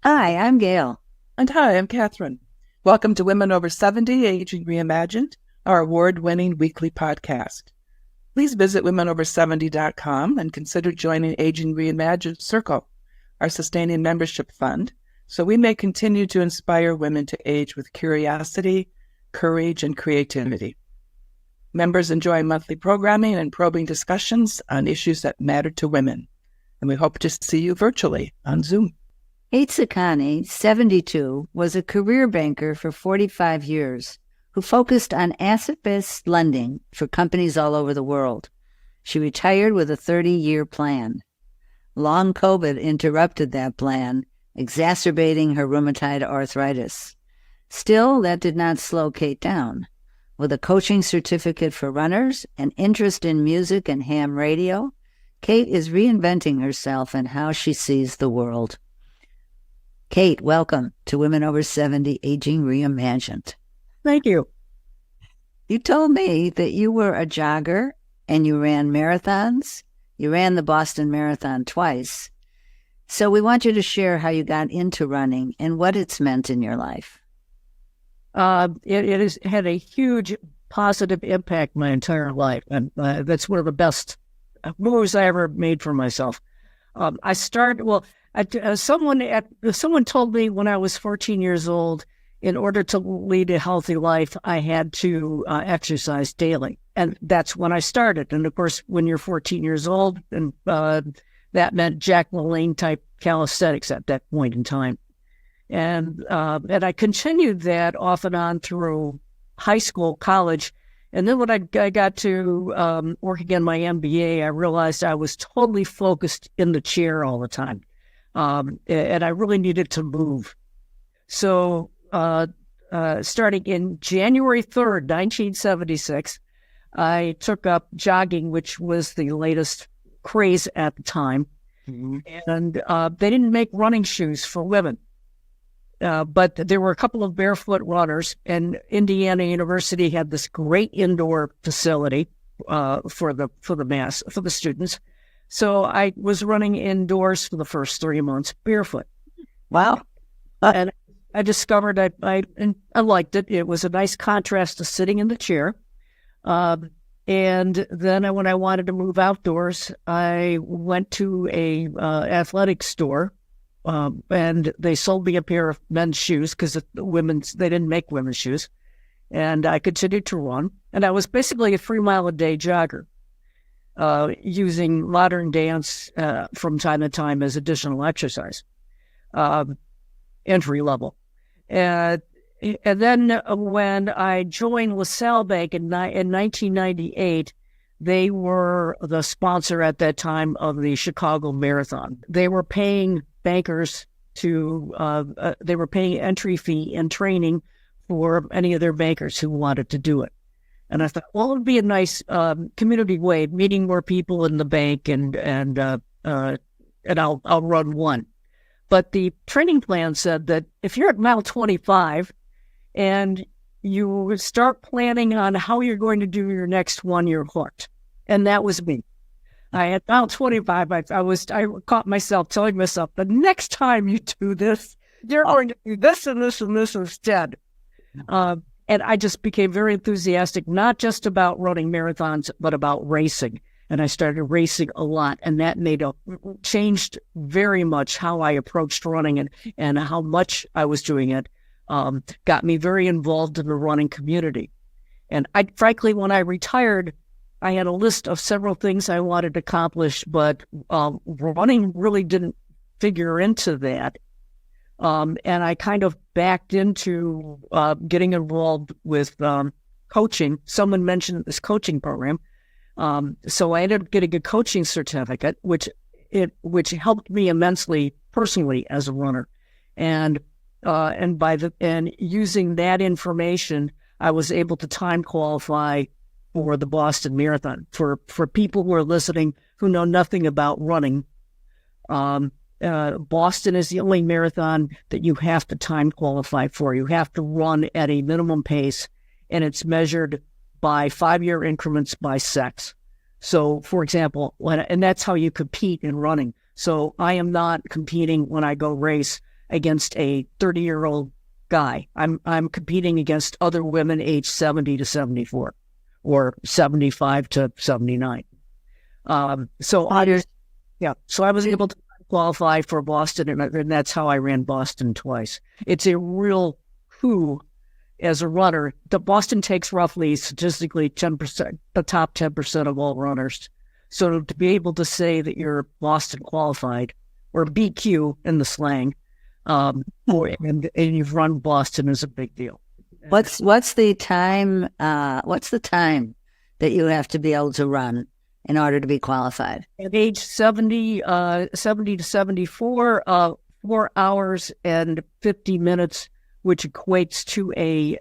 Hi, I'm Gail. And hi, I'm Catherine. Welcome to Women Over 70 Aging Reimagined, our award-winning weekly podcast. Please visit womenover70.com and consider joining Aging Reimagined Circle, our sustaining membership fund, so we may continue to inspire women to age with curiosity, courage, and creativity. Members enjoy monthly programming and probing discussions on issues that matter to women, and we hope to see you virtually on Zoom. Kate Saccany, 72, was a career banker for 45 years who focused on asset-based lending for companies all over the world. She retired with a 30-year plan. Long COVID interrupted that plan, exacerbating her rheumatoid arthritis. Still, that did not slow Kate down. With a coaching certificate for runners, an interest in music and ham radio, Kate is reinventing herself and how she sees the world. Kate, welcome to Women Over 70 Aging Reimagined. Thank you. You told me that you were a jogger and you ran marathons. You ran the Boston Marathon twice. So we want you to share how you got into running and what it's meant in your life. It has had a huge positive impact my entire life, and that's one of the best moves I ever made for myself. Someone told me when I was 14 years old, in order to lead a healthy life, I had to exercise daily. And that's when I started. And of course, when you're 14 years old, and that meant Jack LaLanne type calisthenics at that point in time. And I continued that off and on through high school, college. And then when I got to working on my MBA, I realized I was totally focused in the chair all the time. And I really needed to move. So starting in January 3rd, 1976, I took up jogging, which was the latest craze at the time. Mm-hmm. And they didn't make running shoes for women. But there were a couple of barefoot runners, and Indiana University had this great indoor facility for the students. So I was running indoors for the first 3 months barefoot. Wow. And I discovered I liked it. It was a nice contrast to sitting in the chair. And then when I wanted to move outdoors, I went to a athletic store, and they sold me a pair of men's shoes because they didn't make women's shoes. And I continued to run. And I was basically a 3-mile-a-day jogger. Using modern dance from time to time as additional exercise, entry level. And then when I joined LaSalle Bank in 1998, they were the sponsor at that time of the Chicago Marathon. They were paying bankers they were paying entry fee and training for any of their bankers who wanted to do it. And I thought, well, it'd be a nice community way of meeting more people in the bank, and I'll run one. But the training plan said that if you're at mile 25 and you start planning on how you're going to do your next one, you're hooked. And that was me. I at mile 25, I caught myself telling myself, the next time you do this, you're going to do this and this and this instead. And I just became very enthusiastic, not just about running marathons, but about racing. And I started racing a lot, and that changed very much how I approached running and how much I was doing it. Got me very involved in the running community. And frankly, when I retired, I had a list of several things I wanted to accomplish, but running really didn't figure into that. And I kind of backed into getting involved with coaching. Someone mentioned this coaching program. So I ended up getting a coaching certificate, which helped me immensely personally as a runner. And using that information, I was able to time qualify for the Boston Marathon. For people who are listening who know nothing about running, Boston is the only marathon that you have to time qualify for. You have to run at a minimum pace, and it's measured by 5-year increments by sex. So, for example, and that's how you compete in running. So I am not competing when I go race against a 30-year-old guy. I'm competing against other women aged 70 to 74 or 75 to 79. So I was able to qualify for Boston, and that's how I ran Boston twice. It's a real coup as a runner. The Boston takes roughly statistically 10%, the top 10% of all runners. So to be able to say that you're Boston qualified, or BQ in the slang, and you've run Boston is a big deal. What's the time? What's the time that you have to be able to run in order to be qualified? At age 70 to 74, 4 hours and 50 minutes, which equates to a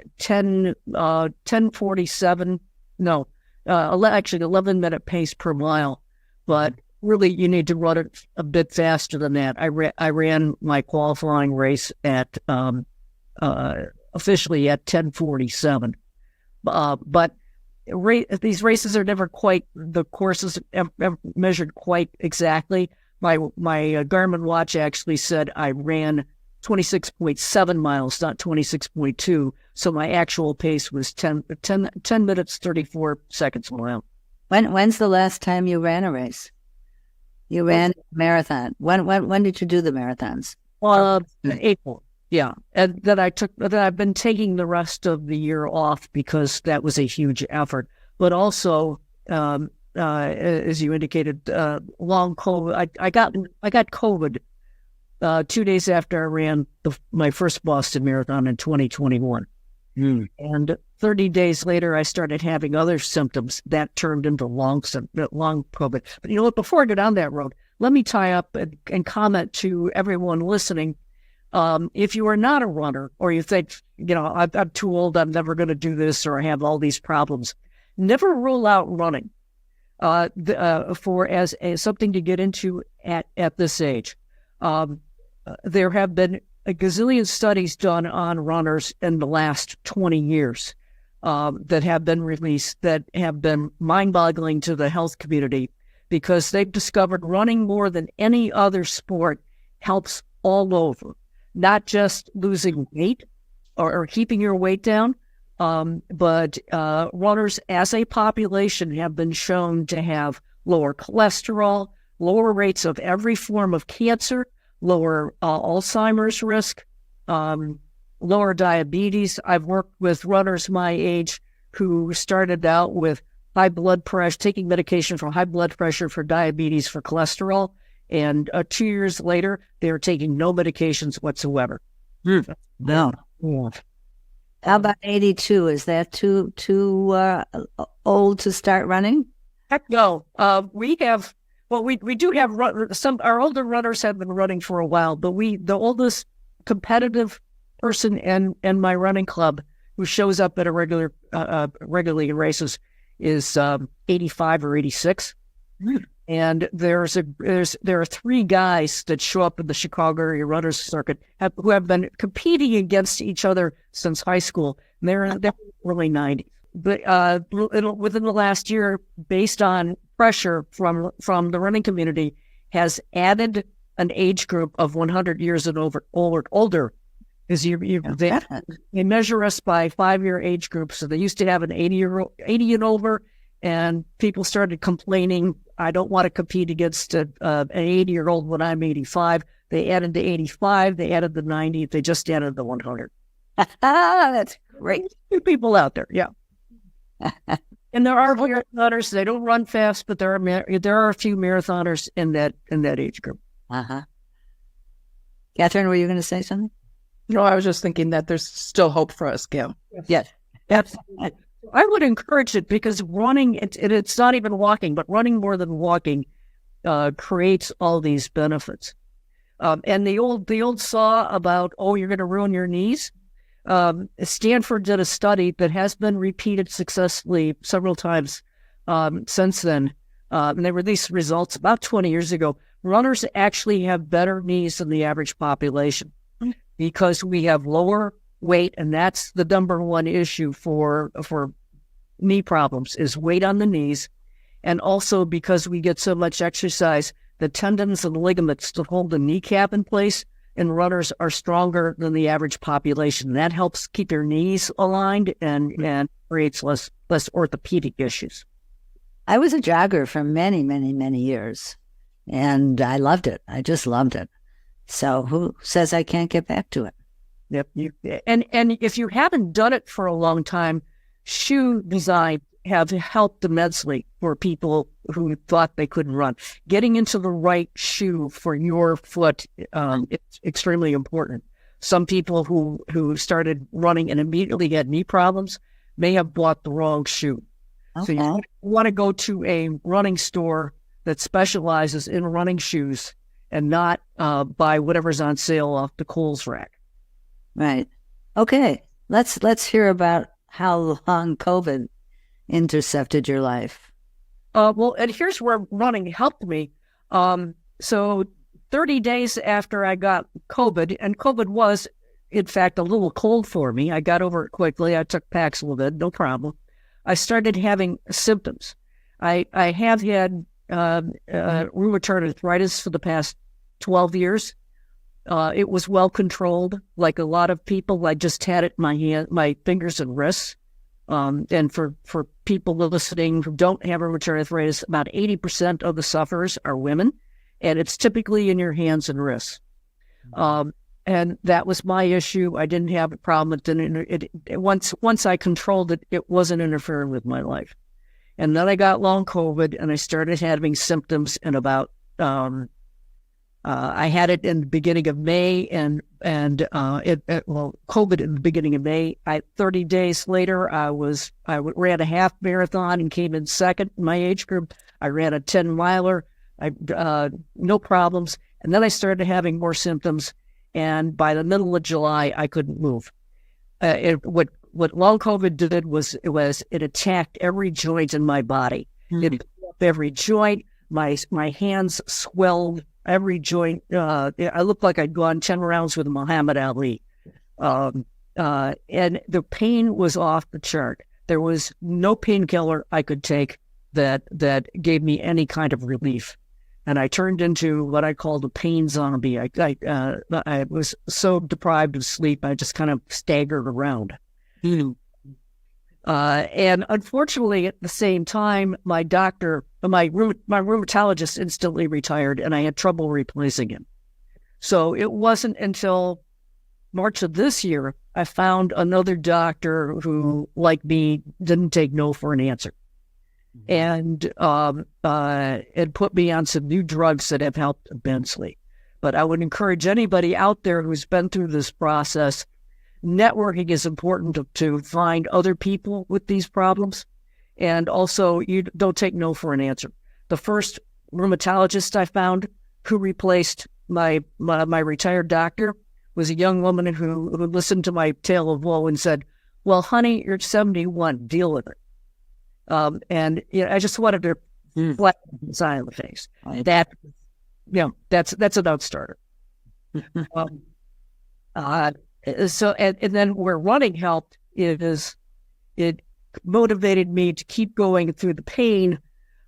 11-minute pace per mile. But really, you need to run it a bit faster than that. I ran my qualifying race at officially at 10:47, but these races are never quite, the courses are measured quite exactly. My Garmin watch actually said I ran 26.7 miles, not 26.2. So my actual pace was 10 minutes, 34 seconds a mile. When's the last time you ran a race? You ran a marathon. When did you do the marathons? April. Yeah. And then I've been taking the rest of the year off because that was a huge effort. But also, as you indicated, long COVID. I got COVID 2 days after I ran my first Boston Marathon in 2021. And 30 days later, I started having other symptoms that turned into long COVID. But you know what? Before I go down that road, let me tie up and comment to everyone listening. If you are not a runner, or you think, I'm too old, I'm never going to do this, or I have all these problems, never rule out running for as something to get into at this age. There have been a gazillion studies done on runners in the last 20 years that have been released that have been mind-boggling to the health community, because they've discovered running more than any other sport helps all over, not just losing weight or keeping your weight down, but runners as a population have been shown to have lower cholesterol, lower rates of every form of cancer, lower Alzheimer's risk, lower diabetes. I've worked with runners my age who started out with high blood pressure, taking medication for high blood pressure, for diabetes, for cholesterol, and 2 years later, they were taking no medications whatsoever. No. Yeah. How about 82? Is that too old to start running? Heck no. We do have some. Our older runners have been running for a while, but the oldest competitive person in my running club who shows up at regularly in races is 85 or 86. And there are 3 guys that show up in the Chicago area runners circuit who have been competing against each other since high school. And they're in the early 90s. But within the last year, based on pressure from the running community, has added an age group of 100 years and older. Because they measure us by 5-year age groups. So they used to have an 80 and over, and people started complaining, I don't want to compete against an 80-year-old when I'm 85. They added the 85, they added the 90, they just added the 100. That's great. 2 people out there, yeah. And there are marathoners. They don't run fast, but there are a few marathoners in that age group. Catherine, were you going to say something? No, I was just thinking that there's still hope for us, Gail. Yes, absolutely. I would encourage it, because running, it's not even walking, but running more than walking creates all these benefits. And the old saw about, you're going to ruin your knees. Stanford did a study that has been repeated successfully several times since then. And they released results about 20 years ago. Runners actually have better knees than the average population because we have lower weight, and that's the number one issue for knee problems is weight on the knees. And also because we get so much exercise, the tendons and ligaments that hold the kneecap in place and runners are stronger than the average population. That helps keep your knees aligned and creates less orthopedic issues. I was a jogger for many, many, many years, and I loved it. I just loved it. So who says I can't get back to it? Yep. And if you haven't done it for a long time, shoe design have helped immensely for people who thought they couldn't run. Getting into the right shoe for your foot it's extremely important. Some people who started running and immediately had knee problems may have bought the wrong shoe. Okay. So you want to go to a running store that specializes in running shoes and not buy whatever's on sale off the Kohl's rack. Right. Okay. Let's hear about how long COVID intercepted your life. Well, and here's where running helped me. So 30 days after I got COVID, and COVID was, in fact, a little cold for me. I got over it quickly. I took Paxlovid, no problem. I started having symptoms. I have had rheumatoid arthritis for the past 12 years. It was well controlled. Like a lot of people, I just had it in my hand, my fingers and wrists. And for people listening who don't have rheumatoid arthritis, about 80% of the sufferers are women, and it's typically in your hands and wrists. And that was my issue. I didn't have a problem. Once I controlled it, it wasn't interfering with my life. And then I got long COVID, and I started having symptoms in about. I had it in the beginning of May, and COVID in the beginning of May. 30 days later, I ran a half marathon and came in second in my age group. I ran a 10-miler, no problems. And then I started having more symptoms, and by the middle of July, I couldn't move. What long COVID did was it attacked every joint in my body. It blew up every joint. My hands swelled. Every joint, I looked like I'd gone 10 rounds with Muhammad Ali. And the pain was off the chart. There was no painkiller I could take that gave me any kind of relief. And I turned into what I called a pain zombie. I was so deprived of sleep, I just kind of staggered around. And unfortunately, at the same time, my rheumatologist instantly retired, and I had trouble replacing him. So it wasn't until March of this year I found another doctor who, like me, didn't take no for an answer, and it put me on some new drugs that have helped immensely. But I would encourage anybody out there who's been through this process. Networking is important to find other people with these problems. And also, you don't take no for an answer. The first rheumatologist I found who replaced my retired doctor was a young woman who listened to my tale of woe and said, "Well, honey, you're 71, deal with it." And I just wanted to flat the sign in the face. That's a non-starter. So, and then where running helped is it motivated me to keep going through the pain,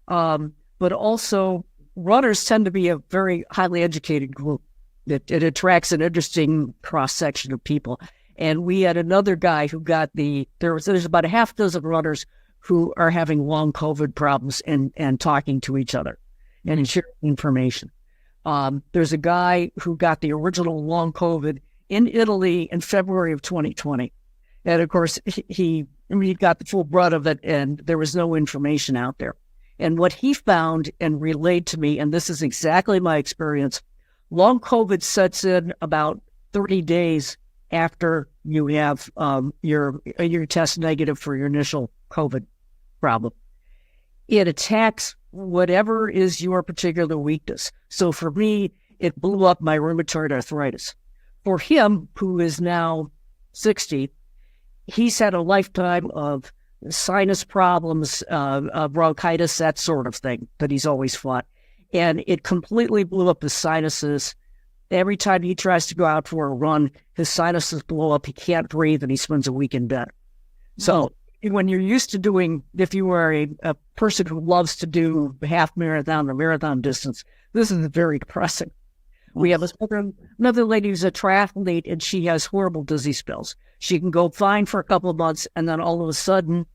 but also runners tend to be a very highly educated group. It attracts an interesting cross-section of people. And we had another guy who got there's about a half dozen runners who are having long COVID problems and talking to each other and sharing information. There's a guy who got the original long COVID in Italy in February of 2020. And of course, he got the full brunt of it, and there was no information out there. And what he found and relayed to me, and this is exactly my experience, long COVID sets in about 30 days after you have your test negative for your initial COVID problem. It attacks whatever is your particular weakness. So for me, it blew up my rheumatoid arthritis. For him, who is now 60, he's had a lifetime of sinus problems, bronchitis, that sort of thing that he's always fought. And it completely blew up his sinuses. Every time he tries to go out for a run, his sinuses blow up. He can't breathe, and he spends a week in bed. So when you're used to doing, if you are a person who loves to do half marathon or marathon distance, this is very depressing. We have another lady who's a triathlete, and she has horrible dizzy spells. She can go fine for a couple of months, and then all of a sudden,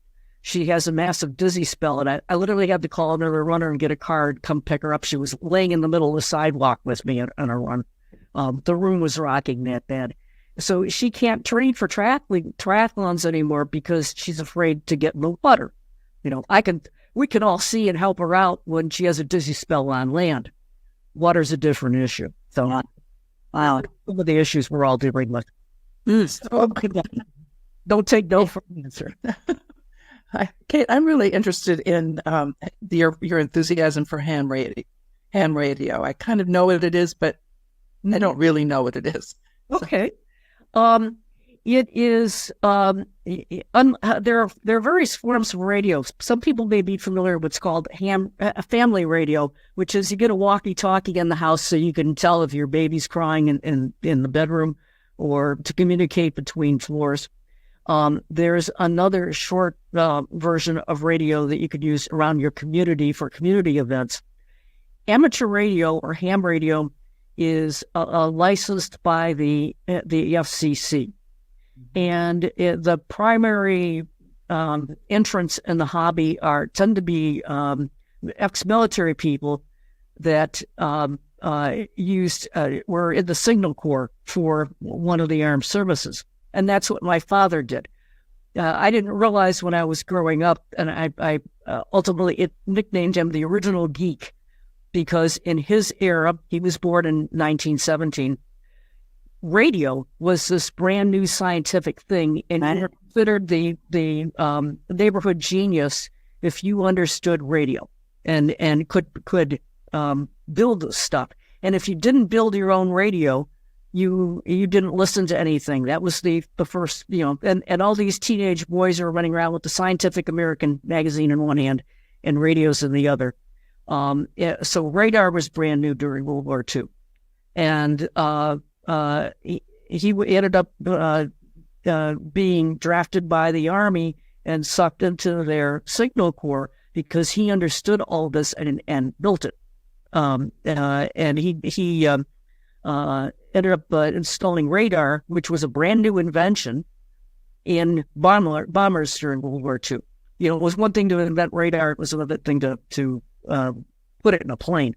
she has a massive dizzy spell. And I literally had to call another runner and get a car and come pick her up. She was laying in the middle of the sidewalk with me on a run. The room was rocking that bad. So she can't train for triathlons anymore because she's afraid to get in the water. We can all see and help her out when she has a dizzy spell on land. Water's a different issue. So, wow, some of the issues we're all dealing with. So, don't take no for an answer. Kate, I'm really interested in your enthusiasm for ham radio. I kind of know what it is, but I don't really know what it is. Okay. It is, there are various forms of radio. Some people may be familiar with what's called family radio, which is you get a walkie-talkie in the house so you can tell if your baby's crying in the bedroom or to communicate between floors. There's another short version of radio that you could use around your community for community events. Amateur radio or ham radio is licensed by the FCC. And the primary entrants in the hobby tend to be ex-military people that were in the Signal Corps for one of the armed services. And that's what my father did. I didn't realize when I was growing up, and I ultimately nicknamed him the original geek, because in his era, he was born in 1917, radio was this brand new scientific thing, and you were considered the neighborhood genius if you understood radio and could build stuff. And if you didn't build your own radio, you didn't listen to anything. That was the first, and all these teenage boys are running around with the Scientific American magazine in one hand and radios in the other. So radar was brand new during World War II. And he ended up being drafted by the Army and sucked into their Signal Corps because he understood all this and built it. And he ended up installing radar, which was a brand new invention in bombers during World War II. It was one thing to invent radar; it was another thing to put it in a plane.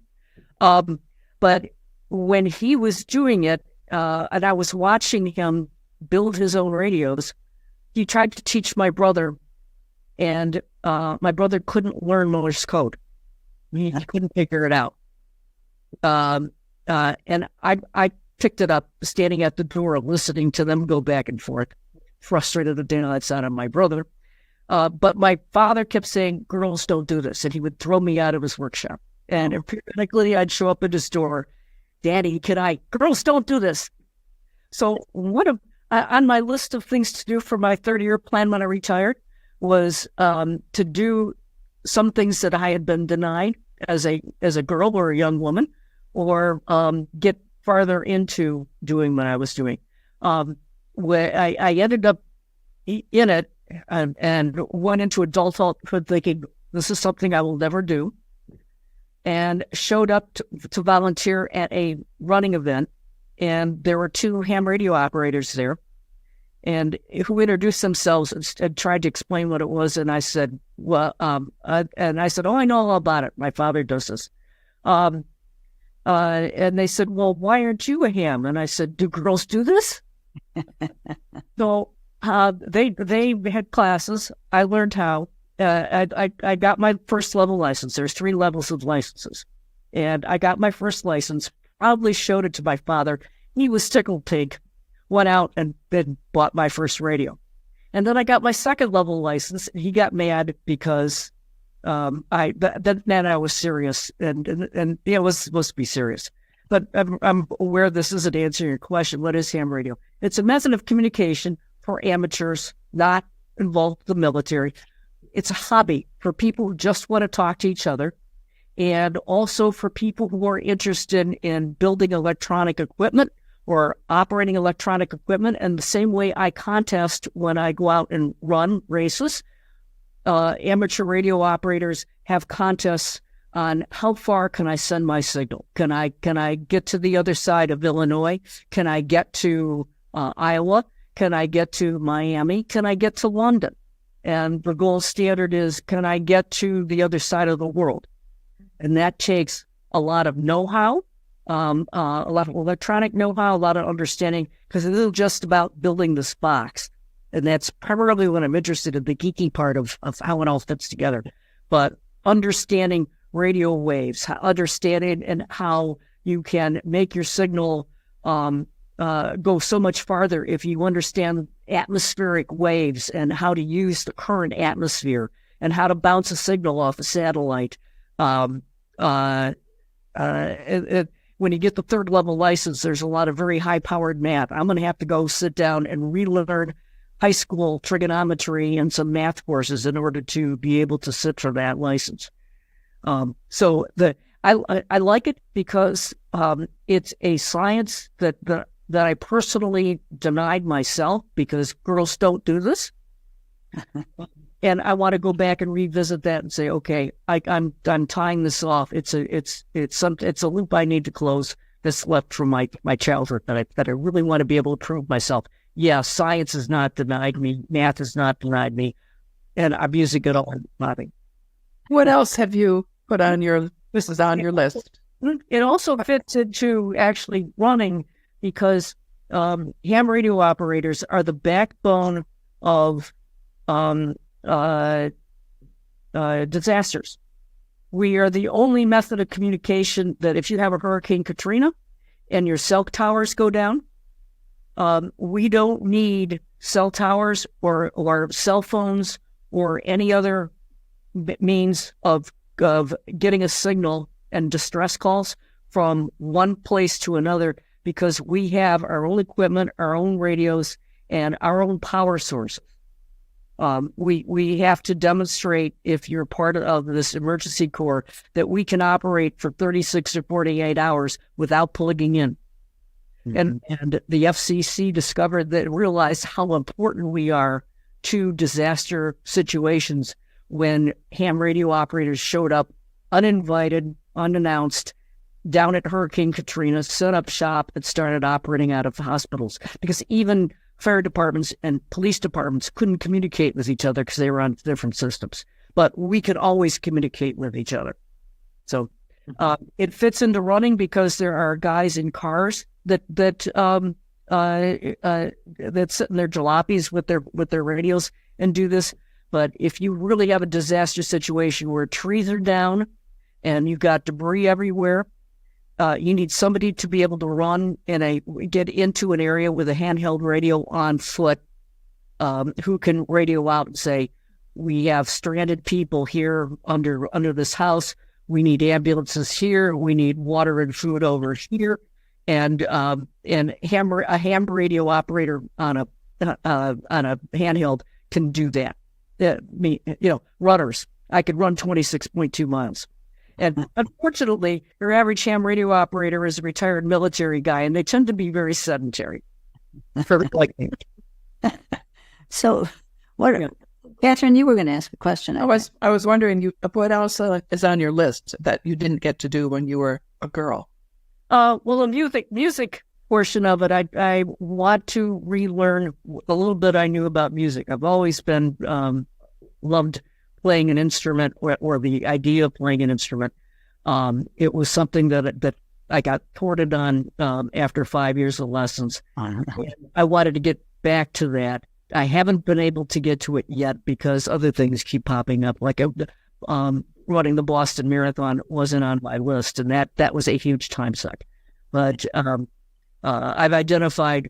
But when he was doing it, and I was watching him build his own radios, he tried to teach my brother, and my brother couldn't learn Morse code. He couldn't figure it out. And I picked it up, standing at the door, listening to them go back and forth, frustrated the daylights out of my brother. But my father kept saying, "Girls don't do this," and he would throw me out of his workshop. And periodically, I'd show up at his door, "Daddy, girls don't do this." So on my list of things to do for my 30-year plan when I retired was to do some things that I had been denied as a girl or a young woman, or get farther into doing what I was doing. Where I ended up in it and went into adulthood thinking, this is something I will never do, and showed up to volunteer at a running event, and there were two ham radio operators there, and who introduced themselves and tried to explain what it was, and I said, "Oh, I know all about it. My father does this." And they said, "Well, why aren't you a ham?" And I said, "Do girls do this?" So they had classes. I learned how. I got my first level license. There's 3 levels of licenses. And I got my first license, proudly showed it to my father. He was tickled pink, went out and bought my first radio. And then I got my second level license, and he got mad because then I was serious, and it was supposed to be serious. But I'm aware this isn't answering your question. What is ham radio? It's a method of communication for amateurs, not involved with the military. It's a hobby for people who just want to talk to each other, and also for people who are interested in building electronic equipment or operating electronic equipment. And the same way I contest when I go out and run races, amateur radio operators have contests on how far can I send my signal? Can I get to the other side of Illinois? Can I get to Iowa? Can I get to Miami? Can I get to London? And the gold standard is, can I get to the other side of the world? And that takes a lot of know-how, a lot of electronic know-how, a lot of understanding, because it isn't just about building this box. And that's primarily what I'm interested in, the geeky part of how it all fits together. But understanding radio waves, understanding and how you can make your signal go so much farther if you understand atmospheric waves and how to use the current atmosphere and how to bounce a signal off a satellite. When you get the third level license, there's a lot of very high powered math. I'm going to have to go sit down and relearn high school trigonometry and some math courses in order to be able to sit for that license. So I like it because it's a science that I personally denied myself because girls don't do this. And I want to go back and revisit that and say, okay, I'm tying this off. It's a loop I need to close that's left from my childhood that I really want to be able to prove myself. Yeah, science has not denied me, math has not denied me, and I'm using it all in nothing. What else have you put on your list? It also fits into actually running because ham radio operators are the backbone of disasters. We are the only method of communication that if you have a Hurricane Katrina and your cell towers go down, we don't need cell towers or cell phones or any other means of getting a signal and distress calls from one place to another because we have our own equipment, our own radios, and our own power sources. We have to demonstrate, if you're part of this emergency corps, that we can operate for 36 or 48 hours without plugging in. And the FCC realized how important we are to disaster situations when ham radio operators showed up uninvited, unannounced, down at Hurricane Katrina, set up shop, and started operating out of hospitals. Because even fire departments and police departments couldn't communicate with each other because they were on different systems. But we could always communicate with each other. So it fits into running because there are guys in cars that sit in their jalopies with their radios and do this. But if you really have a disaster situation where trees are down and you've got debris everywhere, you need somebody to be able to run get into an area with a handheld radio on foot, who can radio out and say, "We have stranded people here under this house. We need ambulances here. We need water and food over here." And a ham radio operator on a handheld can do that. Runners. I could run 26.2 miles. And unfortunately, your average ham radio operator is a retired military guy, and they tend to be very sedentary. Like me. So, Catherine, you were going to ask a question. I was wondering, what else is on your list that you didn't get to do when you were a girl? Well, the music portion of it, I want to relearn a little bit I knew about music. I've always been loved playing an instrument or the idea of playing an instrument. It was something that I got thwarted on after 5 years of lessons. I wanted to get back to that. I haven't been able to get to it yet because other things keep popping up. Like running the Boston Marathon wasn't on my list, and that was a huge time suck. But I've identified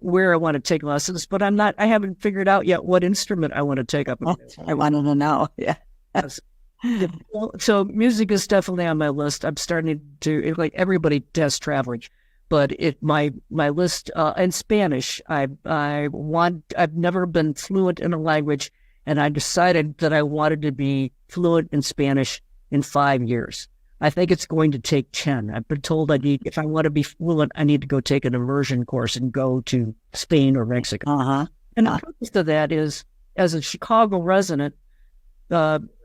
where I want to take lessons, but I haven't figured out yet what instrument I want to take up. I wanted to know. Yeah. So music is definitely on my list. I'm starting to, like everybody does traveling, but my list, in Spanish, I've never been fluent in a language, and I decided that I wanted to be fluent in Spanish in 5 years. I think it's going to take 10. I've been told if I want to be fluent, I need to go take an immersion course and go to Spain or Mexico. And the purpose of that is, as a Chicago resident,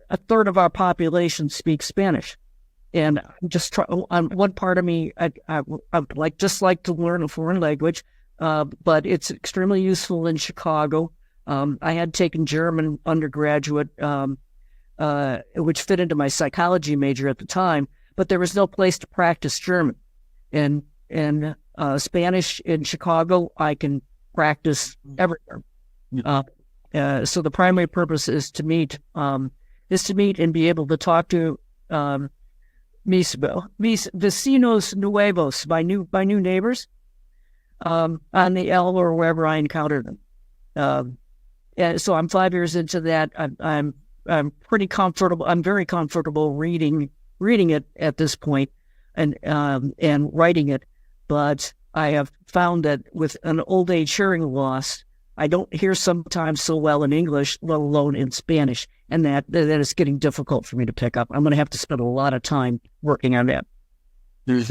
a third of our population speaks Spanish. And just on one part of me, I would like to learn a foreign language, but it's extremely useful in Chicago. I had taken German undergraduate, which fit into my psychology major at the time, but there was no place to practice German. And Spanish in Chicago, I can practice everywhere. So the primary purpose is to meet and be able to talk to mis vecinos nuevos, my new neighbors, on the L or wherever I encounter them. And so I'm 5 years into that. I'm pretty comfortable. I'm very comfortable reading it at this point and writing it. But I have found that with an old age hearing loss, I don't hear sometimes so well in English, let alone in Spanish, and that is getting difficult for me to pick up. I'm going to have to spend a lot of time working on that. Go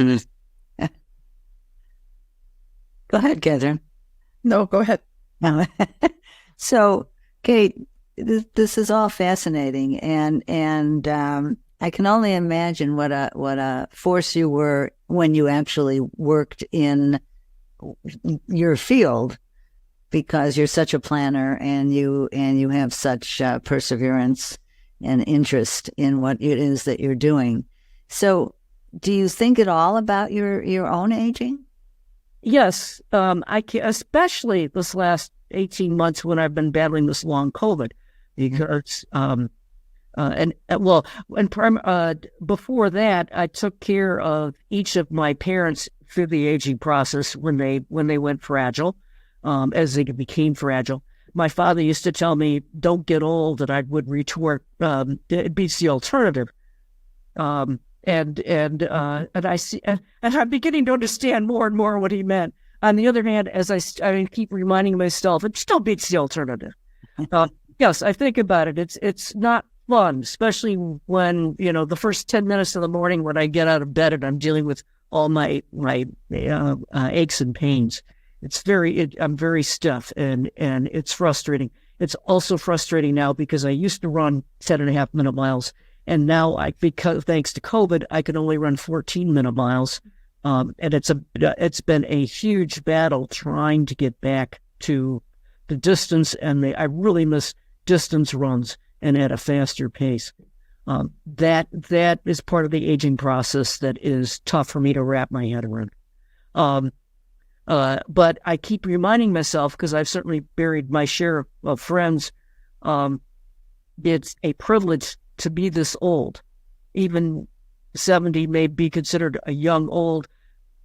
ahead, Catherine. No, go ahead. So, Kate, this is all fascinating, and I can only imagine what a force you were when you actually worked in your field, because you're such a planner and you have such perseverance and interest in what it is that you're doing. So, do you think at all about your own aging? Yes, I can, especially this last 18 months when I've been battling this long COVID, because before that, I took care of each of my parents through the aging process when they went fragile, as they became fragile. My father used to tell me, "Don't get old," and I would retort, "It beats the alternative." And I see, and I'm beginning to understand more and more what he meant. On the other hand, as I keep reminding myself, it still beats the alternative. Yes, I think about it. It's not fun, especially when, the first 10 minutes of the morning when I get out of bed and I'm dealing with all my aches and pains. I'm very stiff and it's frustrating. It's also frustrating now because I used to run 10.5 minute miles. And now, because thanks to COVID, I can only run 14-minute miles, and it's been a huge battle trying to get back to the distance. And I really miss distance runs and at a faster pace. That is part of the aging process that is tough for me to wrap my head around. But I keep reminding myself, because I've certainly buried my share of friends. It's a privilege to be this old. Even 70 may be considered a young old.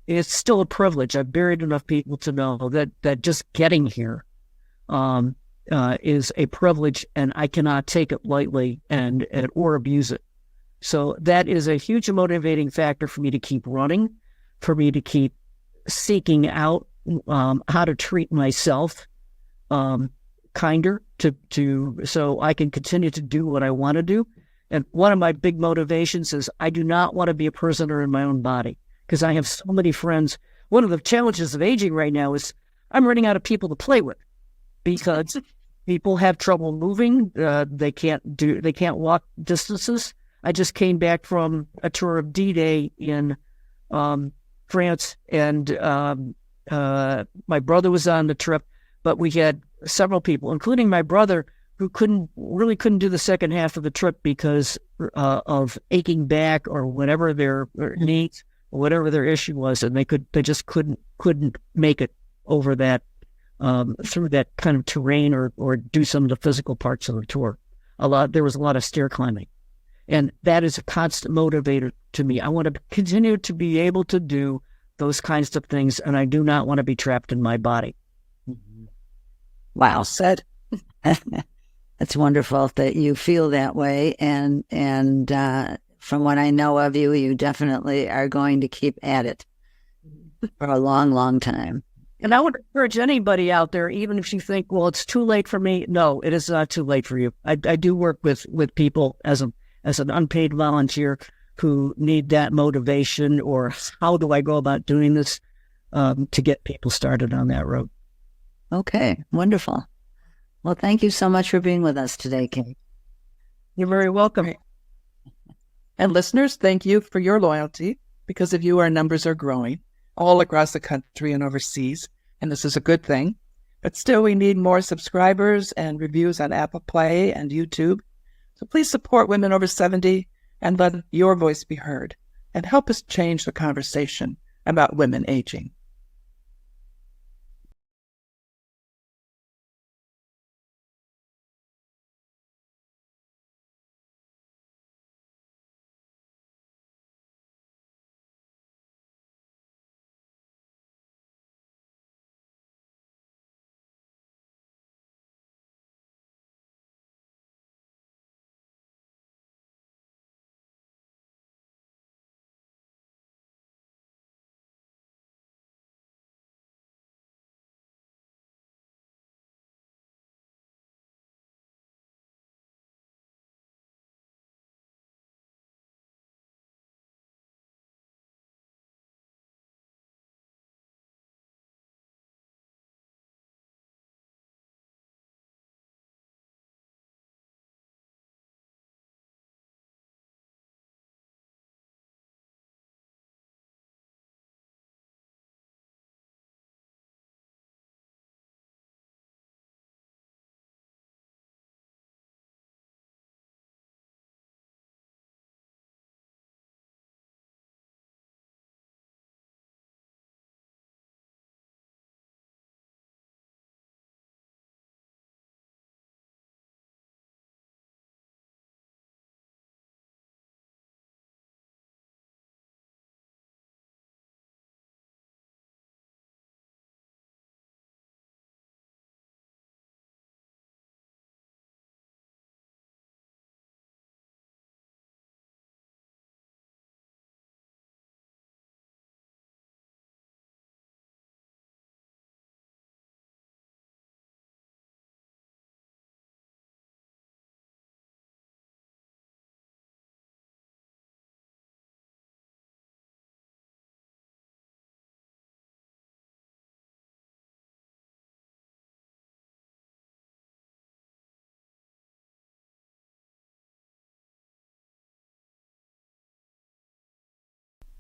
It's still a privilege. I've buried enough people to know that just getting here is a privilege, and I cannot take it lightly or abuse it. So that is a huge motivating factor for me to keep running, for me to keep seeking out how to treat myself kinder, so I can continue to do what I want to do. And one of my big motivations is I do not want to be a prisoner in my own body, because I have so many friends. One of the challenges of aging right now is I'm running out of people to play with, because people have trouble moving. They can't walk distances. I just came back from a tour of D-Day in France, and my brother was on the trip, but we had several people, including my brother, who couldn't do the second half of the trip because of aching back or whatever their needs or whatever their issue was, and they just couldn't make it over that through that kind of terrain or do some of the physical parts of the tour. There was a lot of stair climbing, and that is a constant motivator to me. I want to continue to be able to do those kinds of things, and I do not want to be trapped in my body. Wow, said. That's wonderful that you feel that way, and from what I know of you, you definitely are going to keep at it for a long, long time. And I would encourage anybody out there, even if you think, well, it's too late for me. No, it is not too late for you. I do work with people as an unpaid volunteer who need that motivation, or how do I go about doing this to get people started on that road. Okay, wonderful. Well, thank you so much for being with us today, Kate. You're very welcome. Great. And listeners, thank you for your loyalty. Because of you, our numbers are growing all across the country and overseas, and this is a good thing. But still, we need more subscribers and reviews on Apple Play and YouTube. So please support Women Over 70 and let your voice be heard and help us change the conversation about women aging.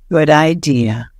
Good idea.